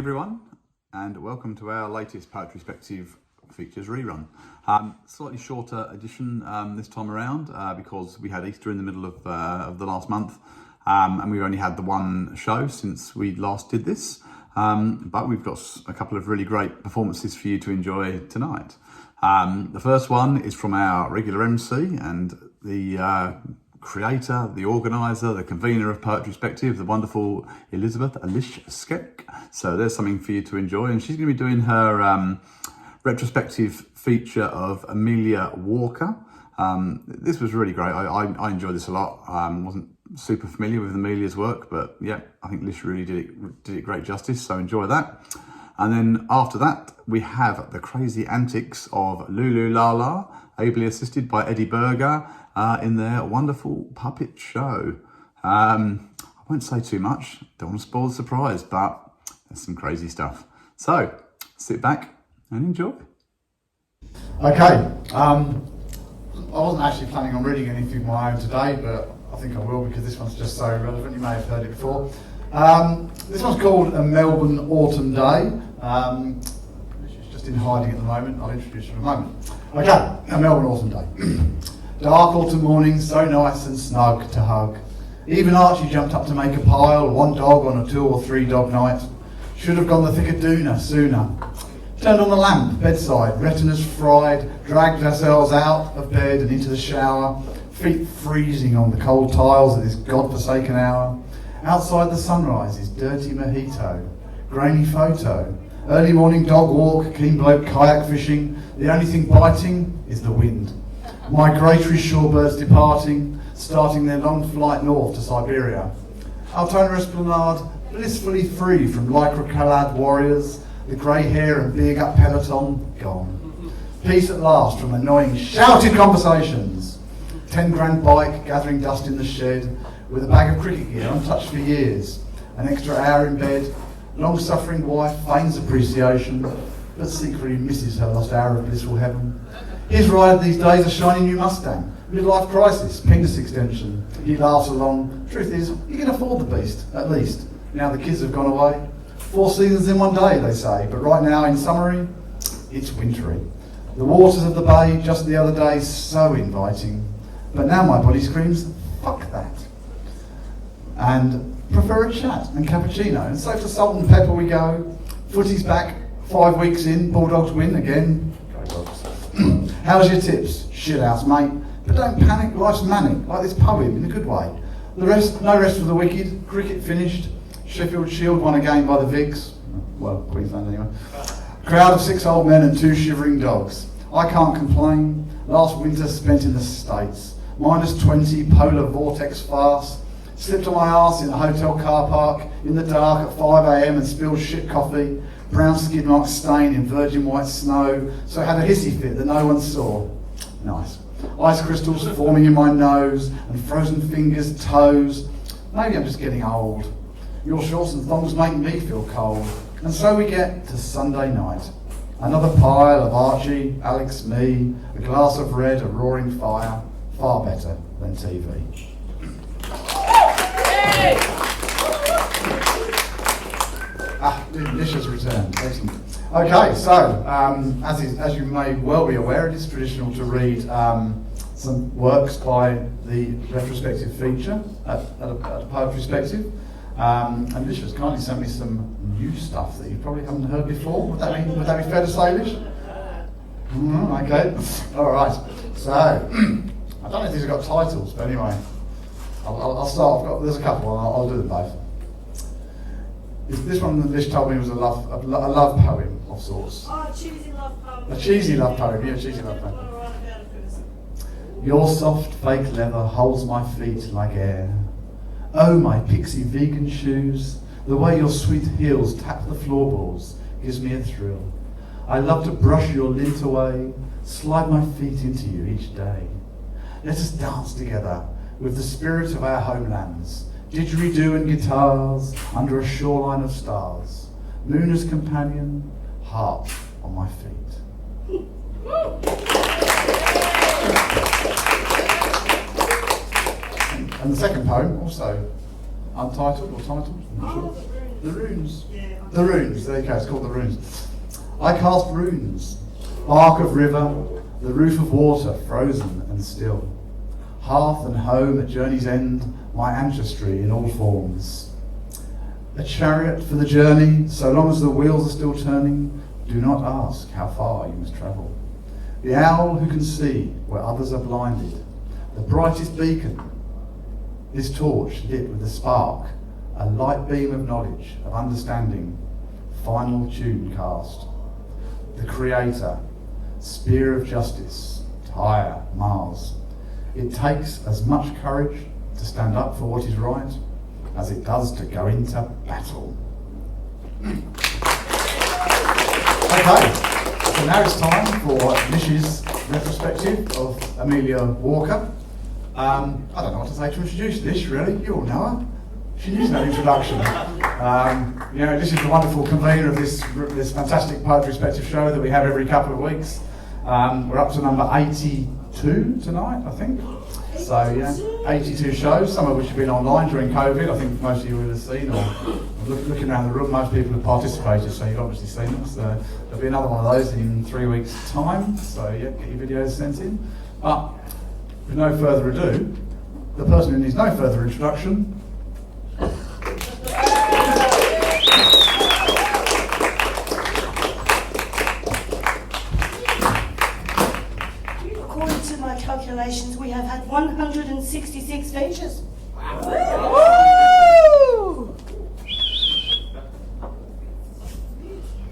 everyone, and welcome to our latest Poetryspective features rerun. Slightly shorter edition this time around because we had Easter in the middle of the last month, and we've only had the one show since we last did this. But we've got a couple of really great performances for you to enjoy tonight. The first one is from our regular MC and the creator, the organiser, the convener of Poetryspective, the wonderful Elizabeth Lish Skec. So there's something for you to enjoy, and she's going to be doing her retrospective feature of Amelia Walker. This was really great. I enjoyed this a lot. Wasn't super familiar with Amelia's work, but yeah, I think Lish really did it great justice, so enjoy that. And then after that, we have the crazy antics of Lulu, Lala, ably assisted by Eddie Berger in their wonderful puppet show. I won't say too much, don't want to spoil the surprise, but there's some crazy stuff. So sit back and enjoy. Okay, I wasn't actually planning on reading anything of my own today, but I think I will because this one's just so relevant. You may have heard it before. This one's called A Melbourne Autumn Day. She's just in hiding at the moment. I'll introduce her in a moment. Okay, A Melbourne Autumn Day. Dark autumn morning, so nice and snug to hug. Even Archie jumped up to make a pile, one dog on a 2 or 3 dog night. Should have gone the thicker sooner. Turned on the lamp, bedside, retinas fried, dragged ourselves out of bed and into the shower, feet freezing on the cold tiles at this godforsaken hour. Outside the sunrise is dirty mojito, grainy photo, early morning dog walk, keen bloke kayak fishing. The only thing biting is the wind. Migratory shorebirds departing, starting their long flight north to Siberia. Altona Esplanade, blissfully free from lycra-clad warriors, the grey hair and big up peloton, gone. Peace at last from annoying shouted conversations. 10 grand bike gathering dust in the shed, with a bag of cricket gear untouched for years. An extra hour in bed, long-suffering wife feigns appreciation, but secretly misses her lost hour of blissful heaven. His ride these days a shiny new Mustang, midlife crisis, penis extension. He laughs along. Truth is, you can afford the beast, at least. Now the kids have gone away. 4 seasons in one day, they say, but right now, in summary, it's wintry. The waters of the bay just the other day, so inviting. But now my body screams, fuck that. And prefer a chat and cappuccino. And so to salt and pepper we go. Footy's back, 5 weeks in, Bulldogs win again. Go Dogs. How's your tips? Shit house, mate. But don't panic, life's manic, like this poem in a good way. No rest for the wicked, cricket finished. Sheffield Shield won a game by the Vics. Well, Queensland anyway. Crowd of 6 old men and 2 shivering dogs. I can't complain. Last winter spent in the States. -20, polar vortex fast. Slipped on my arse in a hotel car park in the dark at 5 a.m. and spilled shit coffee. Brown skid mark stain in virgin white snow. So I had a hissy fit that no one saw. Nice. Ice crystals forming in my nose and frozen fingers, toes. Maybe I'm just getting old. Your shorts and thongs make me feel cold. And so we get to Sunday night. Another pile of Archie, Alex, me, a glass of red, a roaring fire. Far better than TV. Lish has returned. Excellent. Okay, so as you may well be aware, it is traditional to read some works by the retrospective feature at a Poetryspective. And Lish has kindly sent me some new stuff that you probably haven't heard before. Would that be fair to say, Lish? Okay. All right. So I don't know if these have got titles, but anyway, I'll start. There's a couple. I'll do them both. This one that Lish told me was a love poem of sorts. Oh, a cheesy love poem. A cheesy love poem. Yeah, cheesy love poem. Your soft fake leather holds my feet like air. Oh, my pixie vegan shoes, the way your sweet heels tap the floorboards gives me a thrill. I love to brush your lint away, slide my feet into you each day. Let us dance together with the spirit of our homelands, didgeridoo and guitars under a shoreline of stars. Moon as companion, heart on my feet. And the second poem, also untitled or titled, I'm not sure. The runes. Yeah. The runes, there you go, it's called the runes. I cast runes, bark of river, the roof of water, frozen and still. Hearth and home at journey's end, my ancestry in all forms. A chariot for the journey, so long as the wheels are still turning, do not ask how far you must travel. The owl who can see where others are blinded, the brightest beacon, this torch lit with a spark, a light beam of knowledge, of understanding, final tune cast. The creator, spear of justice, Tyre, Mars. It takes as much courage to stand up for what is right as it does to go into battle. Okay, so now it's time for Lish's retrospective of Amelia Walker. I don't know what to say to introduce Lish, really. You all know her. She needs no introduction. Lish is the wonderful convener of this fantastic Poetryspective show that we have every couple of weeks. We're up to number 82 tonight, I think. So yeah, 82 shows, some of which have been online during COVID. I think most of you would have seen, or looking around the room, most people have participated, so you've obviously seen them. So there'll be another one of those in 3 weeks' time. So yeah, get your videos sent in. But with no further ado, the person who needs no further introduction. According to my calculations, we have had 166 features. Woo!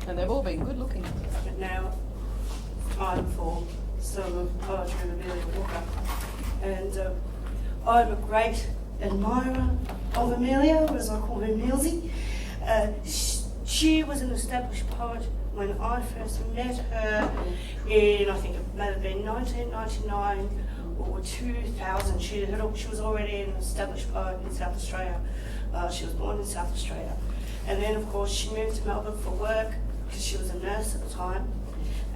And they've all been good looking. But now, time for some of the poetry of Amelia Walker. And I'm a great admirer of Amelia, as I call her Milsey. She was an established poet when I first met her in, I think it may have been 1999 or 2000. She was already an established poet in South Australia. She was born in South Australia. And then, of course, she moved to Melbourne for work because she was a nurse at the time.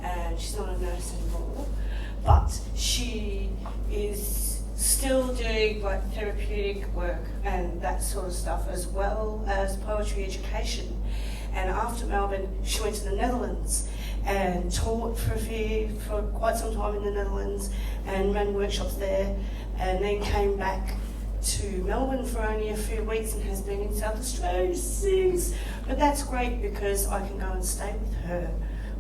And she's not a nurse anymore. But she is still doing like therapeutic work and that sort of stuff, as well as poetry education. And after Melbourne, she went to the Netherlands and taught for quite some time in the Netherlands and ran workshops there, and then came back to Melbourne for only a few weeks and has been in South Australia since. But that's great because I can go and stay with her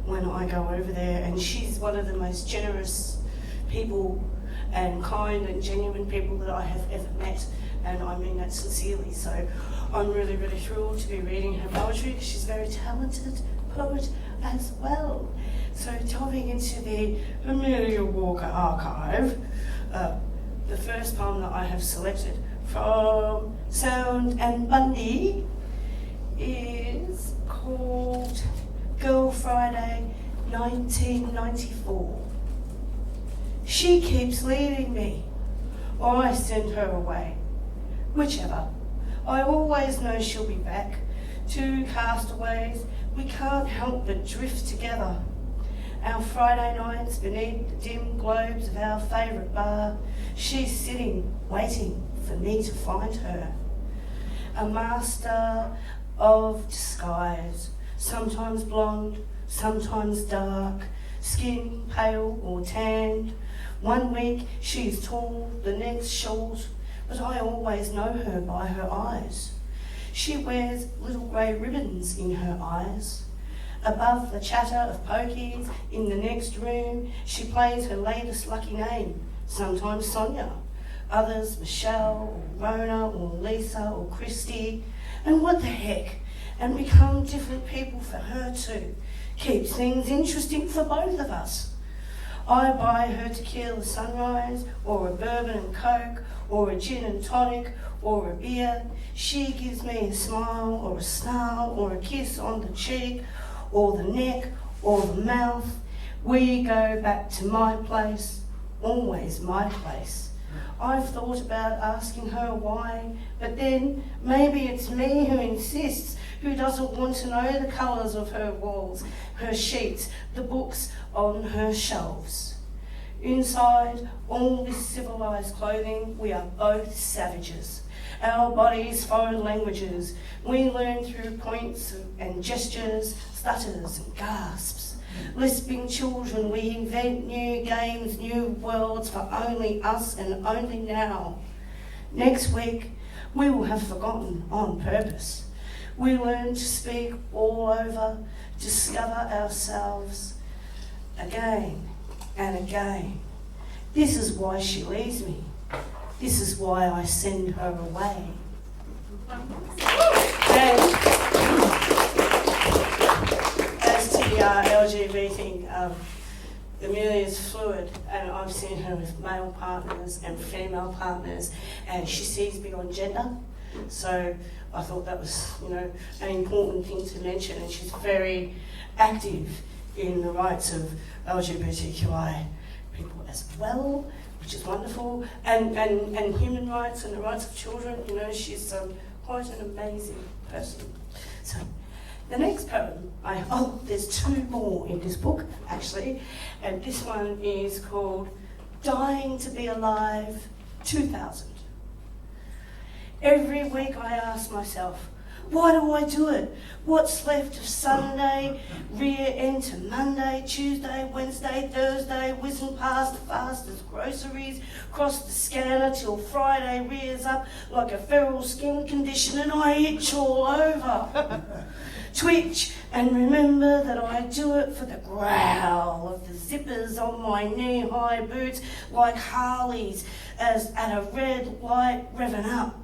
when I go over there, and she's one of the most generous people and kind and genuine people that I have ever met, and I mean that sincerely. So I'm really, really thrilled to be reading her poetry because she's a very talented poet as well. So delving into the Amelia Walker archive, the first poem that I have selected from Sound and Bundy is called Girl Friday 1994. She keeps leaving me, or I send her away. Whichever. I always know she'll be back. Two castaways, we can't help but drift together. Our Friday nights beneath the dim globes of our favourite bar, she's sitting, waiting for me to find her. A master of disguise, sometimes blonde, sometimes dark, skin pale or tanned. One week she's tall, the next short, but I always know her by her eyes. She wears little grey ribbons in her eyes. Above the chatter of pokies in the next room, she plays her latest lucky name, sometimes Sonia, others Michelle, or Rona, or Lisa, or Christy, and what the heck, and become different people for her too. Keeps things interesting for both of us. I buy her tequila sunrise, or a bourbon and coke, or a gin and tonic, or a beer. She gives me a smile, or a snarl, or a kiss on the cheek, or the neck, or the mouth. We go back to my place, always my place. I've thought about asking her why, but then maybe it's me who insists, who doesn't want to know the colours of her walls, her sheets, the books on her shelves. Inside all this civilized clothing, we are both savages. Our bodies, foreign languages. We learn through points and gestures, stutters and gasps. Lisping children, we invent new games, new worlds for only us and only now. Next week, we will have forgotten on purpose. We learn to speak all over, discover ourselves again and again. This is why she leaves me. This is why I send her away. And as to the LGBT thing, Amelia is fluid, and I've seen her with male partners and female partners, and she sees beyond gender. So I thought that was, an important thing to mention, and she's very active in the rights of LGBTQI people as well, which is wonderful, and human rights and the rights of children. She's quite an amazing person. So the next poem, there's 2 more in this book actually, and this one is called Dying to Be Alive 2000. Every week I ask myself, why do I do it? What's left of Sunday, rear end to Monday, Tuesday, Wednesday, Thursday, whizzing past fast as groceries, cross the scanner till Friday rears up like a feral skin condition and I itch all over. Twitch and remember that I do it for the growl of the zippers on my knee-high boots like Harleys as at a red light revving up.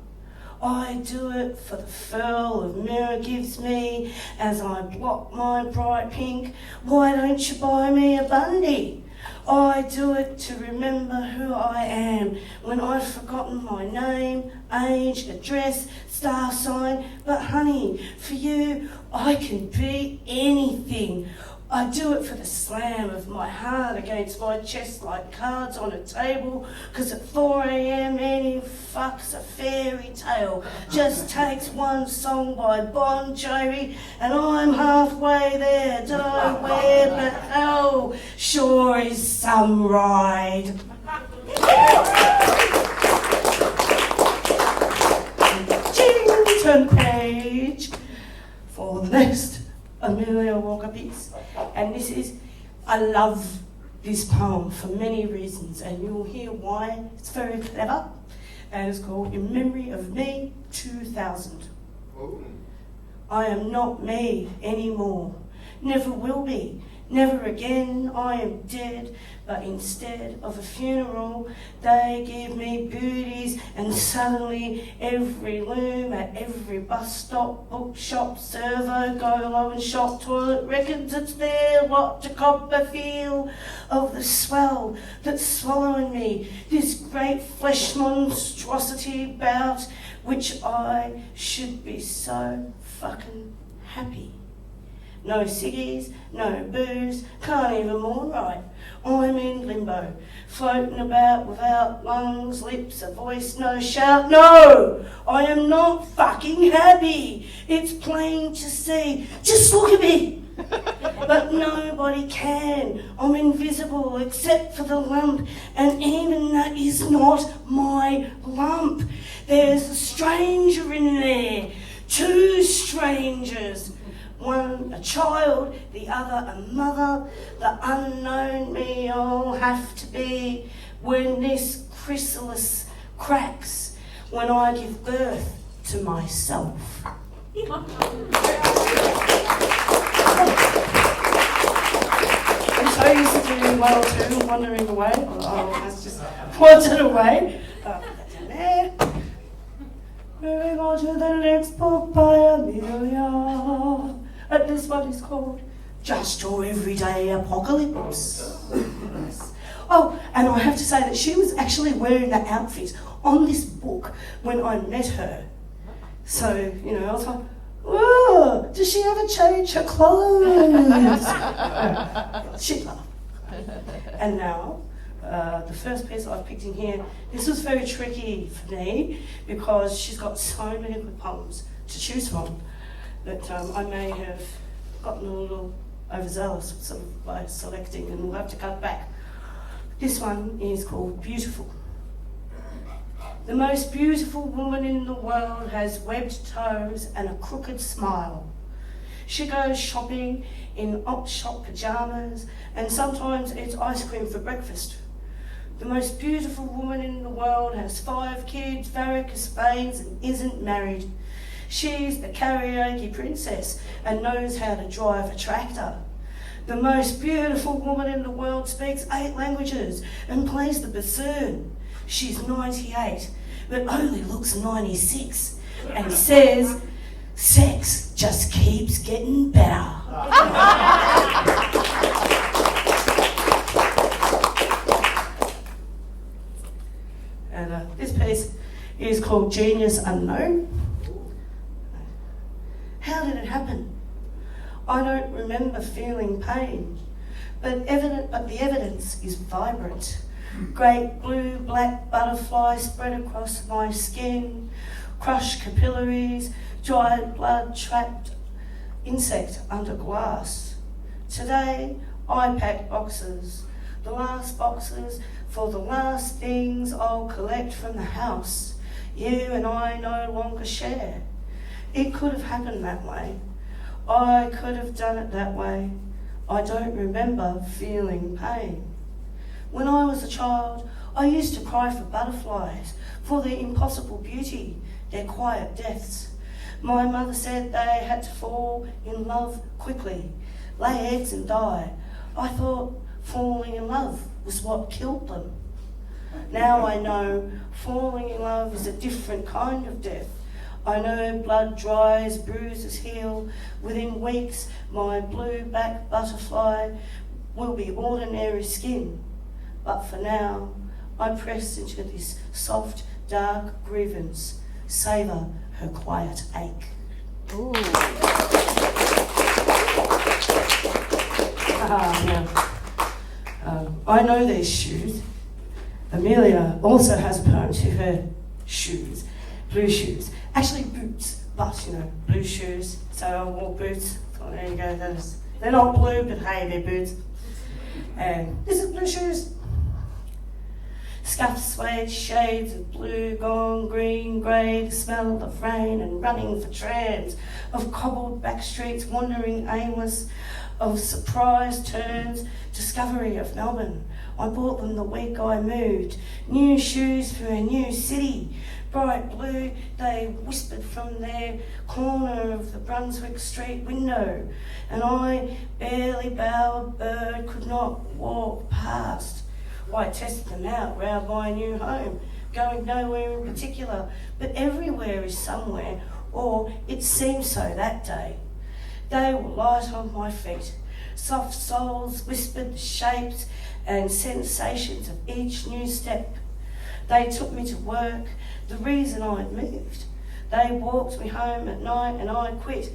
I do it for the furl of mirror gives me as I block my bright pink. Why don't you buy me a Bundy? I do it to remember who I am when I've forgotten my name, age, address, star sign. But honey, for you, I can be anything. I do it for the slam of my heart against my chest like cards on a table, 'cause at 4 a.m. any fuck's a fairy tale. Just takes one song by Bon Jovi and I'm halfway there. Did I wear but hell sure is some ride. Turn page for the next Amelia Walker piece. And this is, I love this poem for many reasons, and you'll hear why. It's very clever, and it's called In Memory of Me 2000. Oh. I am not me anymore, never will be, never again. I am dead, but instead of a funeral, they give me booties, and suddenly every loom at every bus stop, bookshop, servo, golo and shop toilet records, it's their lot to cop a feel of the swell that's swallowing me, this great flesh monstrosity bout which I should be so fucking happy. No ciggies, no booze, can't even mourn right. I'm in limbo, floating about without lungs, lips, a voice, no shout. No, I am not fucking happy. It's plain to see. Just look at me. But nobody can. I'm invisible except for the lump, and even that is not my lump. There's a stranger in there, 2 strangers. One a child, the other a mother. The unknown me I'll have to be when this chrysalis cracks, when I give birth to myself. And so used to do 1 or 2, wandering away. Oh, that's just wandered away. That's in there. Moving on to the next book by Amelia. And this one is called Just Your Everyday Apocalypse. Oh, and I have to say that she was actually wearing that outfit on this book when I met her. So, I was like, whoa, does she ever change her clothes? She laughed. And now, the first piece I've picked in here, this was very tricky for me because she's got so many good poems to choose from that I may have gotten a little overzealous sort of by selecting, and we'll have to cut back. This one is called Beautiful. The most beautiful woman in the world has webbed toes and a crooked smile. She goes shopping in op-shop pyjamas and sometimes eats ice cream for breakfast. The most beautiful woman in the world has 5 kids, varicose veins, and isn't married. She's the karaoke princess and knows how to drive a tractor. The most beautiful woman in the world speaks 8 languages and plays the bassoon. She's 98, but only looks 96, and says, sex just keeps getting better. And this piece is called Genius Unknown. How did it happen? I don't remember feeling pain, but the evidence is vibrant. Great blue-black butterfly spread across my skin, crushed capillaries, dried blood, trapped insect under glass. Today, I packed boxes, the last boxes for the last things I'll collect from the house. You and I no longer share. It could have happened that way. I could have done it that way. I don't remember feeling pain. When I was a child, I used to cry for butterflies, for their impossible beauty, their quiet deaths. My mother said they had to fall in love quickly, lay eggs and die. I thought falling in love was what killed them. Now I know falling in love is a different kind of death. I know blood dries, bruises heal. Within weeks, my blue-back butterfly will be ordinary skin. But for now, I press into this soft, dark grievance, savour her quiet ache. Ooh. I know these shoes. Amelia also has a poem to her shoes, blue shoes. Actually boots, but blue shoes. So I wore boots. Oh, there you go. They're not blue, but hey, they're boots. And this is blue shoes. Scuffed suede shades of blue, gone green, grey, the smell of rain and running for trams, of cobbled back streets, wandering aimless, of surprise turns, discovery of Melbourne. I bought them the week I moved. New shoes for a new city. Bright blue, they whispered from their corner of the Brunswick Street window, and I, barely bowed bird, could not walk past. I tested them out round my new home, going nowhere in particular, but everywhere is somewhere, or it seemed so that day. They were light on my feet. Soft soles whispered the shapes and sensations of each new step. They took me to work, the reason I'd moved. They walked me home at night and I quit.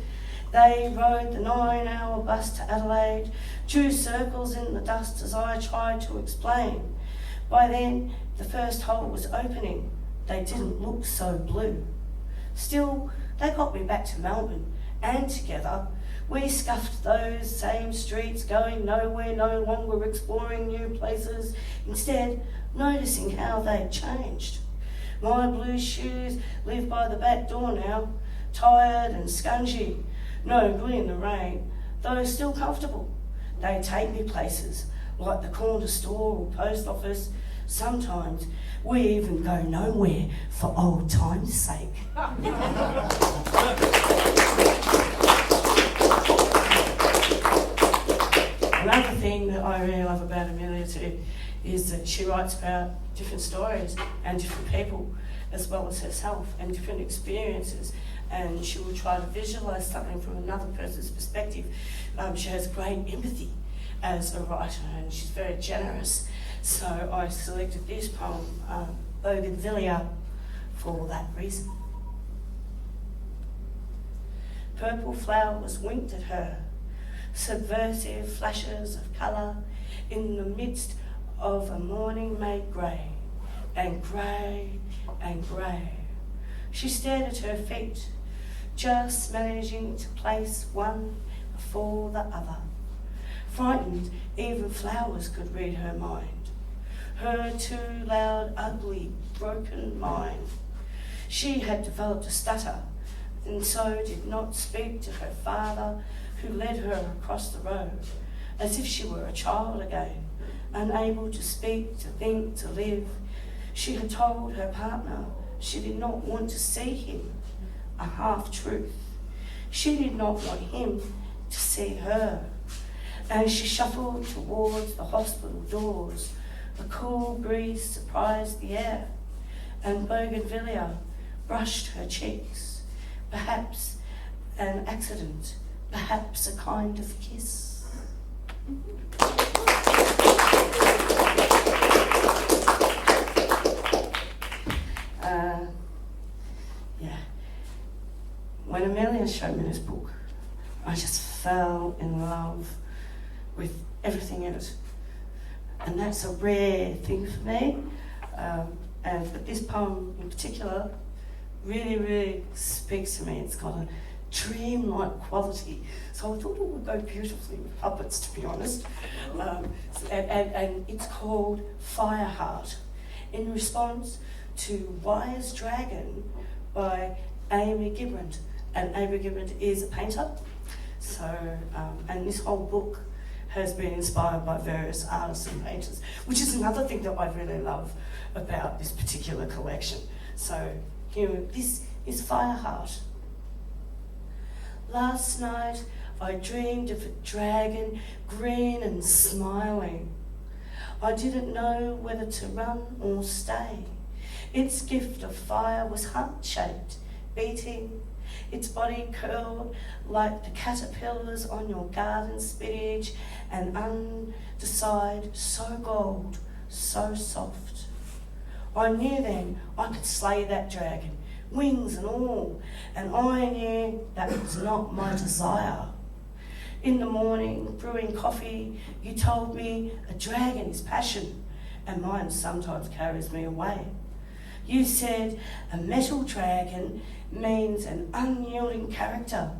They rode the 9-hour bus to Adelaide, drew circles in the dust as I tried to explain. By then, the first hole was opening. They didn't look so blue. Still, they got me back to Melbourne, and together, we scuffed those same streets, going nowhere, no longer exploring new places, instead noticing how they'd changed. My blue shoes live by the back door now, tired and scungy, no good in the rain, though still comfortable. They take me places, like the corner store or post office. Sometimes we even go nowhere for old time's sake. Another thing that I really love about Amelia too is that she writes about different stories and different people, as well as herself, and different experiences, and she will try to visualise something from another person's perspective. She has great empathy as a writer, and she's very generous. So I selected this poem, Bougainvillea, for that reason. Purple flowers winked at her, subversive flashes of colour in the midst of a morning made grey, and grey and grey. She stared at her feet, just managing to place one before the other. Frightened, even flowers could read her mind. her too loud, ugly, broken mind. She had developed a stutter, and so did not speak to her father, who led her across the road, as if she were a child again, unable to speak, to think, to live. She had told her partner she did not want to see him, a half-truth. She did not want him to see her. As she shuffled towards the hospital doors, a cool breeze surprised the air, and bougainvillea brushed her cheeks. Perhaps an accident, perhaps a kind of kiss. When Amelia showed me this book, I just fell in love with everything in it. And that's a rare thing for me. But this poem in particular really, really speaks to me. It's got a dreamlike quality. So I thought it would go beautifully with puppets, to be honest. And it's called Fireheart, in response to Wire's Dragon by Amy Gibrant. And Amy Gibrant is a painter. So, and this whole book has been inspired by various artists and painters, which is another thing that I really love about this particular collection. So, this is Fireheart. Last night, I dreamed of a dragon, green and smiling. I didn't know whether to run or stay. Its gift of fire was heart-shaped, beating. Its body curled like the caterpillars on your garden spinach, and underside so gold, so soft. I knew then I could slay that dragon, wings and all, and I knew that was not my desire. In the morning, brewing coffee, you told me a dragon is passion, and mine sometimes carries me away. You said a metal dragon means an unyielding character,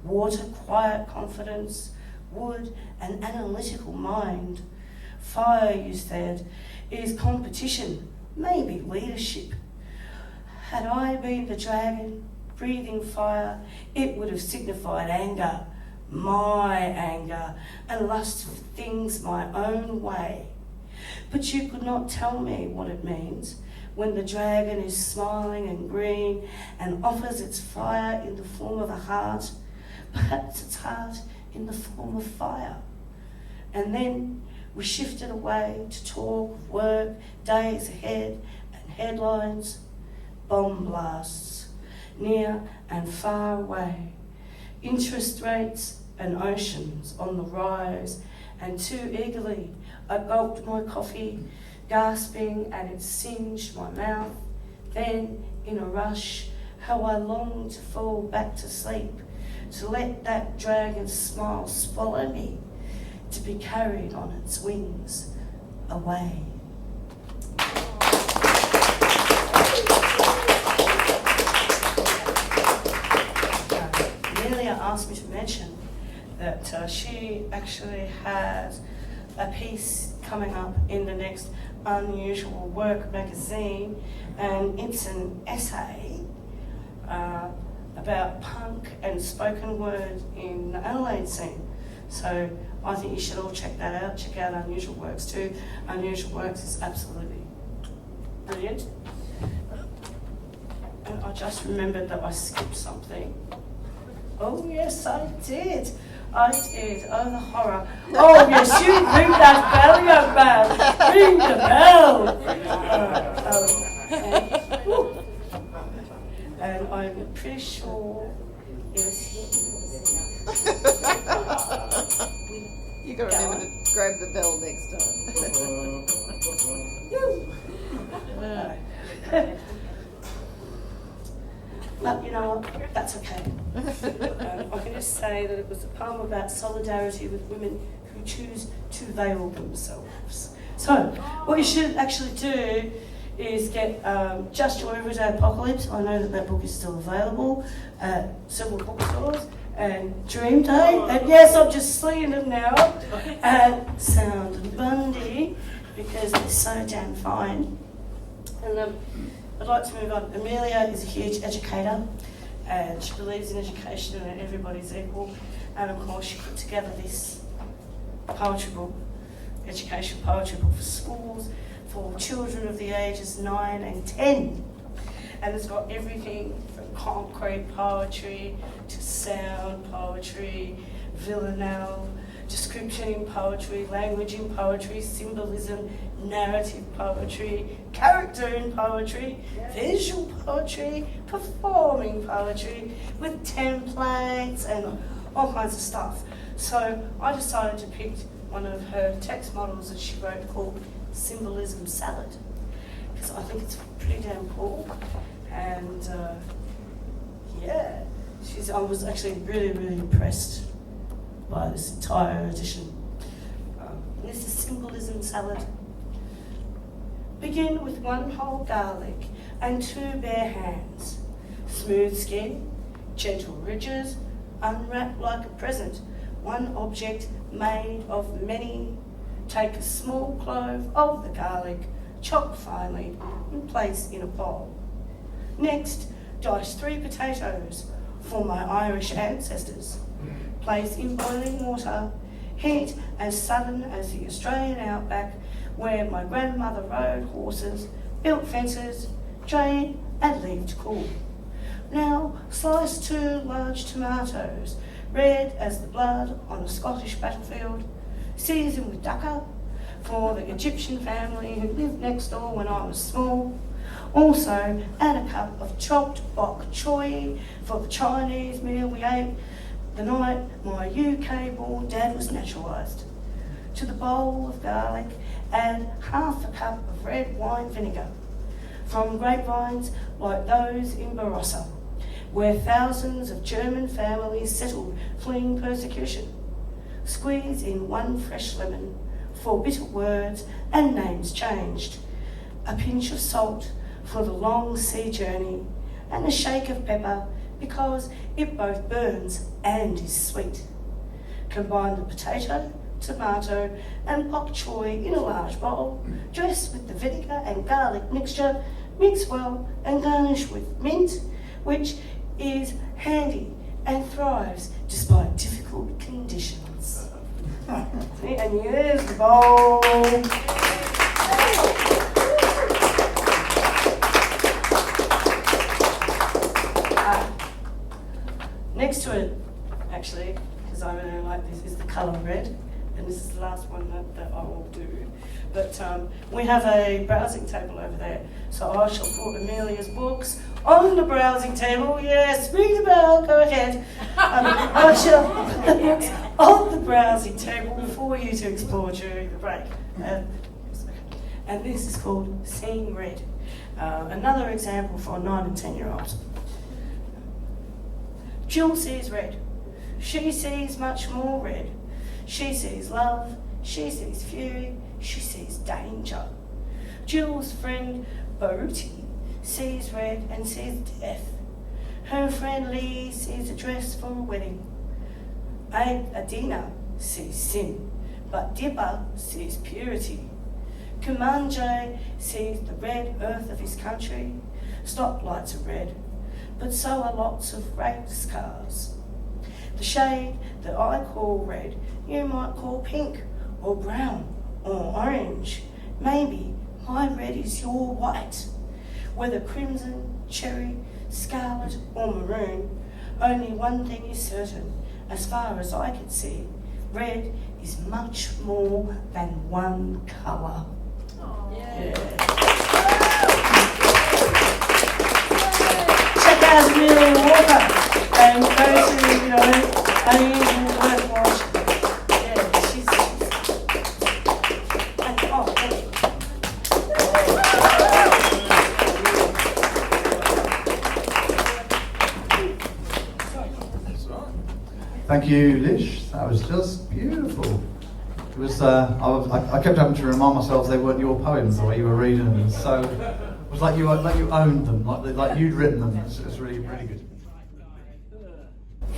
water, quiet confidence, wood, an analytical mind. Fire, you said, is competition, maybe leadership. Had I been the dragon, breathing fire, it would have signified anger, my anger, and lust for things my own way. But you could not tell me what it means when the dragon is smiling and green and offers its fire in the form of a heart, perhaps its heart in the form of fire. And then we shifted away to talk, work, days ahead, and headlines, bomb blasts, near and far away, interest rates and oceans on the rise, and too eagerly I gulped my coffee, gasping, and it singed my mouth. Then, in a rush, how I longed to fall back to sleep, to let that dragon's smile swallow me, to be carried on its wings away. Amelia asked me to mention that she actually has a piece coming up in the next Unusual Work magazine, and it's an essay about punk and spoken word in the Adelaide scene. So I think you should all check that out. Check out Unusual Works too. Unusual Works is absolutely brilliant. And I just remembered that I skipped something. Oh yes, I did. I did. Oh, the horror. Oh, yes, you ring that bell, young man. Ring the bell. And I'm pretty sure it was here. You gotta remember to grab the bell next time. But you know what, that's okay. I can just say that it was a poem about solidarity with women who choose to veil themselves. So, what you should actually do is get Just Your Everyday Apocalypse. I know that that book is still available at several bookstores. And Dream Day, and yes, I'm just slinging them now, and Sound and Bundy, because they're so damn fine. And I'd like to move on. Amelia is a huge educator, and she believes in education and everybody's equal. And of course, she put together this poetry book, education poetry book for schools, for children of the ages 9 and 10. And it's got everything from concrete poetry to sound poetry, villanelle, description in poetry, language in poetry, symbolism, narrative poetry, character in poetry, visual poetry, performing poetry, with templates and all kinds of stuff. So I decided to pick one of her text models that she wrote called Symbolism Salad, because I think it's pretty damn cool. And yeah, I was actually really, really impressed by this entire edition. This is Symbolism Salad. Begin with 1 whole garlic and 2 bare hands. Smooth skin, gentle ridges, unwrapped like a present. 1 object made of many. Take a small clove of the garlic, chop finely, and place in a bowl. Next, dice 3 potatoes for my Irish ancestors. Place in boiling water, heat as sudden as the Australian outback, where my grandmother rode horses, built fences, drained and leave to cool. Now slice 2 large tomatoes, red as the blood on a Scottish battlefield. Season with dukkha for the Egyptian family who lived next door when I was small. Also add a cup of chopped bok choy for the Chinese meal we ate the night my UK-born dad was naturalised. To the bowl of garlic, add half a cup of red wine vinegar from grapevines like those in Barossa, where thousands of German families settled fleeing persecution. Squeeze in 1 fresh lemon for bitter words and names changed. A pinch of salt for the long sea journey, and a shake of pepper because it both burns and is sweet. Combine the potato, tomato and bok choy in a large bowl, dress with the vinegar and garlic mixture, mix well and garnish with mint, which is handy and thrives despite difficult conditions. And here's the bowl. Next to it, actually, because I really like this, is the colour red, and this is the last one that I will do. But we have a browsing table over there, so I shall put Amelia's books on the browsing table. Yes, ring the bell, go ahead. I shall put the books on the browsing table for you to explore during the break. And this is called Seeing Red. Another example for 9 and 10-year-olds. Jill sees red. She sees much more red. She sees love. She sees fury. She sees danger. Jill's friend Baruti sees red and sees death. Her friend Lee sees a dress for a wedding. Adina sees sin, but Dibba sees purity. Kumanje sees the red earth of his country. Stoplights are red, but so are lots of race cars. The shade that I call red, you might call pink or brown or orange. Maybe my red is your white. Whether crimson, cherry, scarlet or maroon, only one thing is certain, as far as I can see, red is much more than one colour. Yeah. Check out Amelia Walker and go to, unusual work watch. Yeah, she's and thank you. Thank you, Lish. That was just beautiful. It was. I kept having to remind myself they weren't your poems the way you were reading them. So it was like you owned them, like you'd written them. It was really, really good.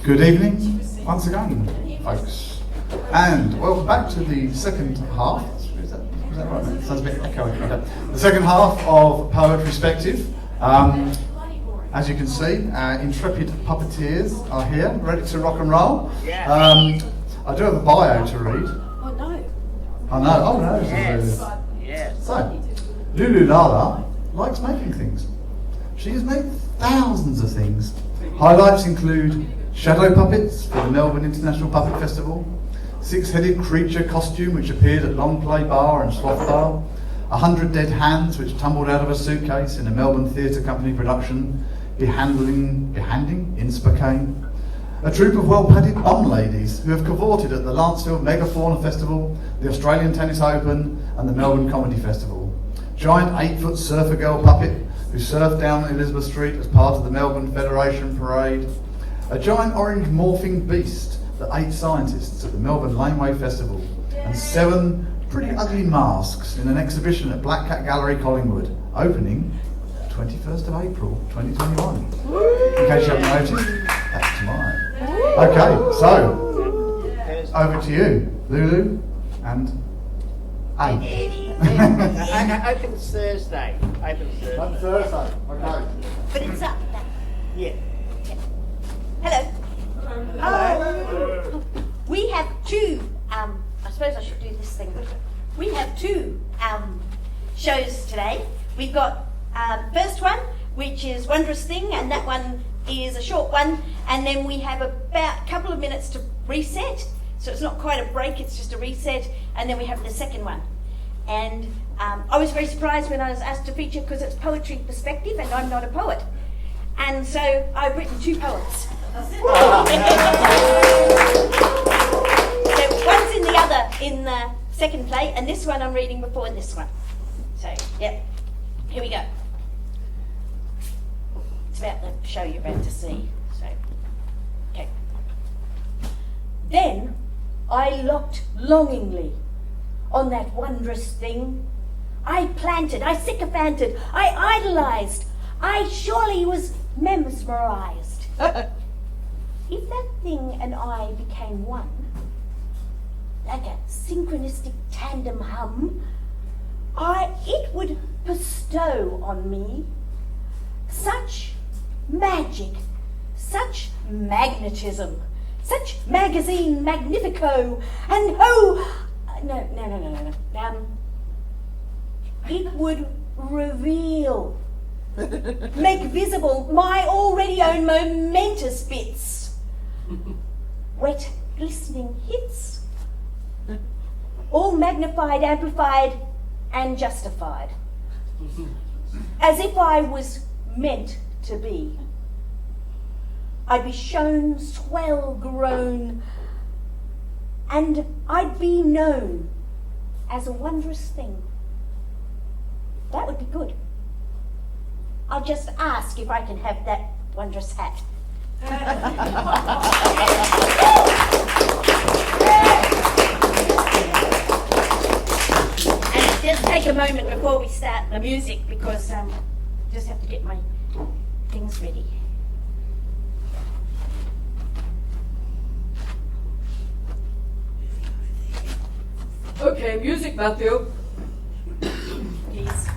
Good evening, once again, folks, and welcome back to the second half. Is that right, mate? Sounds a bit echoey. Okay. The second half of Poetryspective. As you can see, our intrepid puppeteers are here, ready to rock and roll. Yes. I do have a bio to read. Oh no. I know. Oh no. Yes. Yes. So, Lulu Lala likes making things. She has made thousands of things. Highlights include shadow puppets for the Melbourne International Puppet Festival, six-headed creature costume which appeared at Long Play Bar and Sloth Bar, 100 dead hands which tumbled out of a suitcase in a Melbourne Theatre Company production, behanding in Spokane, a troupe of well-padded bum ladies who have cavorted at the Lancefield Megafauna Festival, the Australian Tennis Open and the Melbourne Comedy Festival, giant 8-foot surfer girl puppet who surfed down Elizabeth Street as part of the Melbourne Federation Parade, a giant orange morphing beast that ate scientists at the Melbourne Laneway Festival, and 7 pretty ugly masks in an exhibition at Black Cat Gallery Collingwood, opening 21st of April 2021. In case you haven't noticed, that's tomorrow. Okay, so over to you, Lulu and Anne. Opens Thursday. On Thursday, okay. But it's up now. Yeah. Hello. Hello. We have two, I suppose I should do this thing. We have two shows today. We've got first one, which is Wondrous Thing, and that one is a short one. And then we have about a couple of minutes to reset. So it's not quite a break, it's just a reset. And then we have the second one. And I was very surprised when I was asked to feature because it's Poetryspective and I'm not a poet. And so I've written 2 poems. So one's in the second play, and this one I'm reading before this one. So, yep, here we go. It's about the show you're about to see. So, okay. Then I looked longingly on that wondrous thing. I planted, I sycophanted, I idolized, I surely was mesmerized. If that thing and I became one, like a synchronistic tandem hum, it would bestow on me such magic, such magnetism, such magazine magnifico, and no. It would reveal, make visible my already own momentous bits, wet, glistening hits, all magnified, amplified, and justified, as if I was meant to be. I'd be shown, swell grown, and I'd be known as a wondrous thing. That would be good. I'll just ask if I can have that wondrous hat. And just take a moment before we start the music because I just have to get my things ready. Okay, music, Matthew. Please.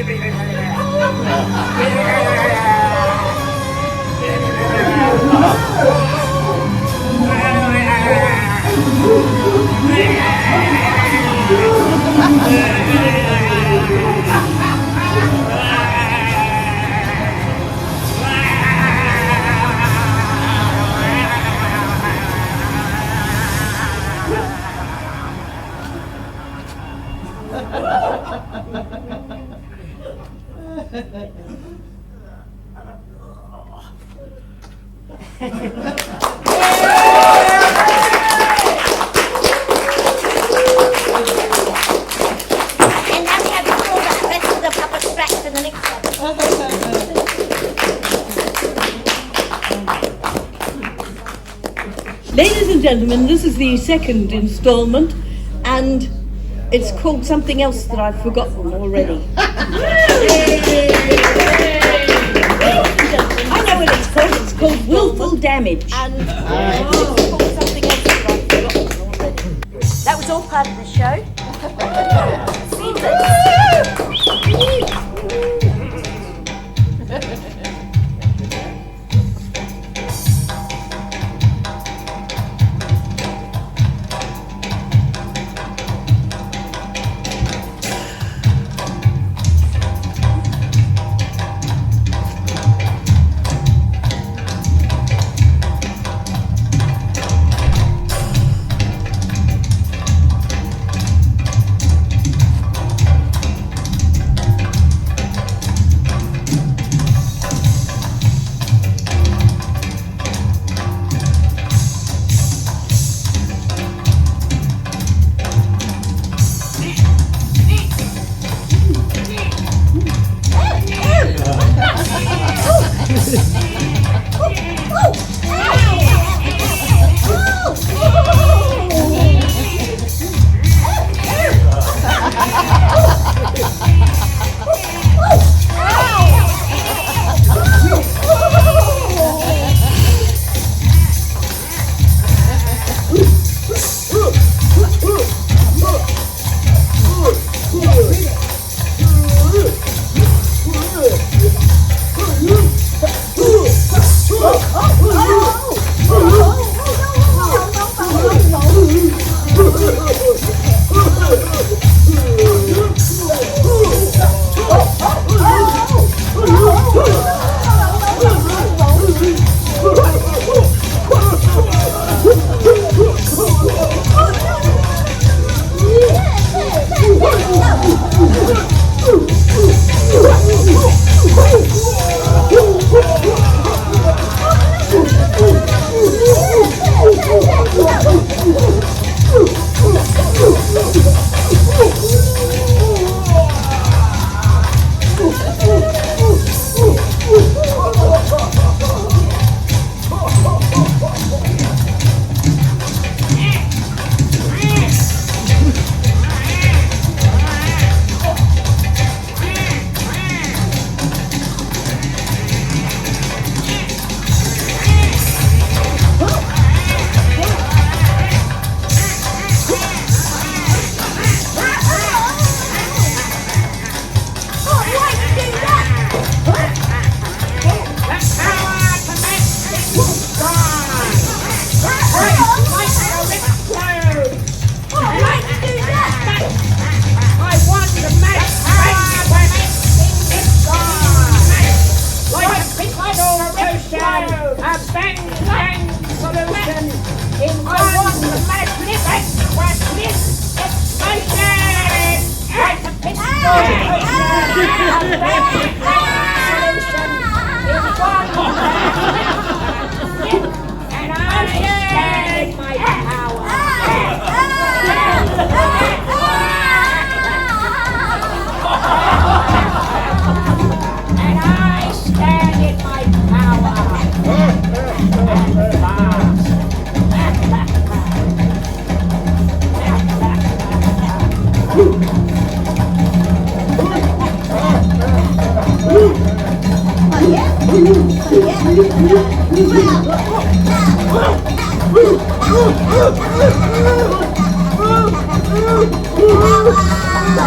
And now we have to call that rest of the puppet back to the next one. Ladies and gentlemen, this is the second instalment, and it's called something else that I've forgotten already. I know what it's called. It's called willful damage. And it's called something else that I've forgotten already. That was all part of the show.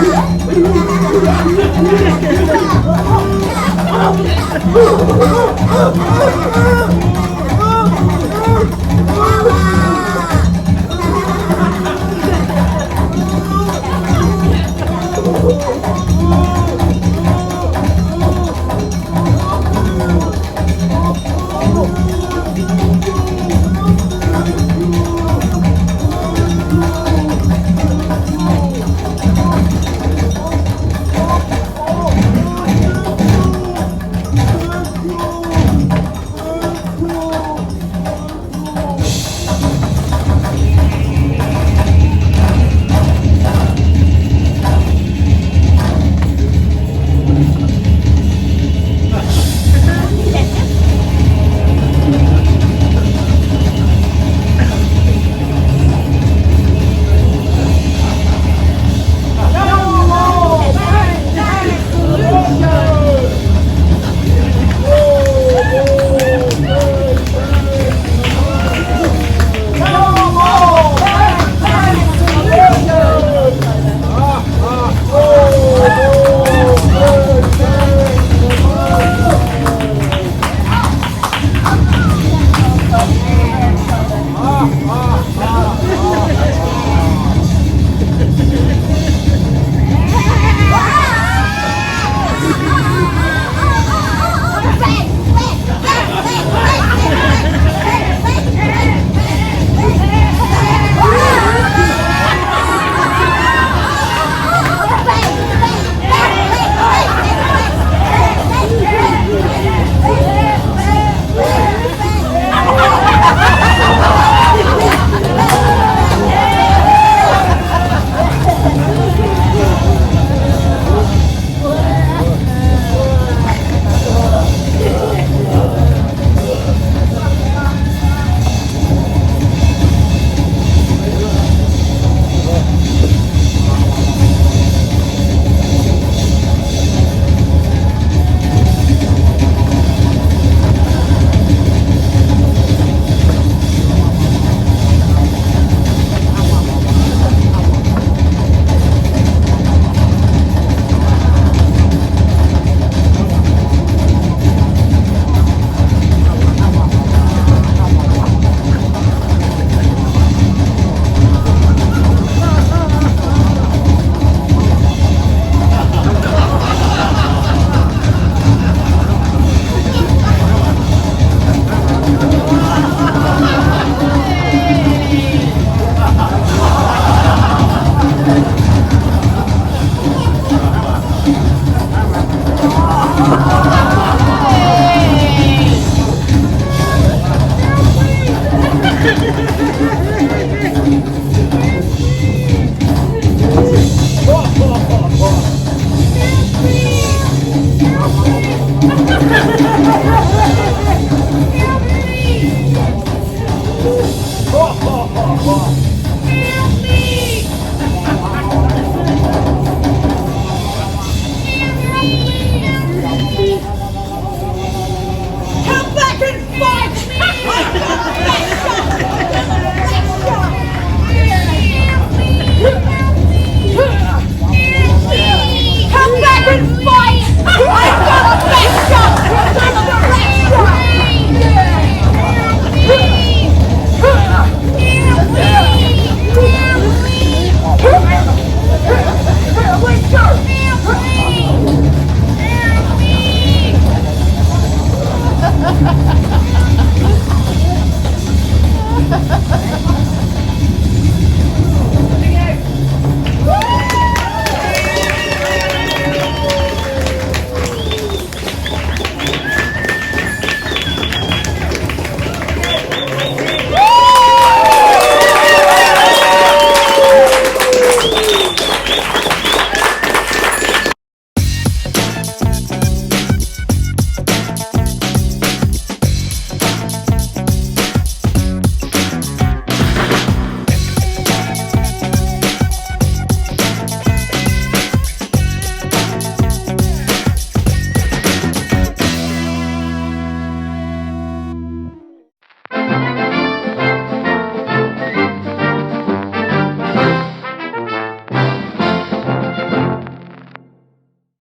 Yeah. Oh,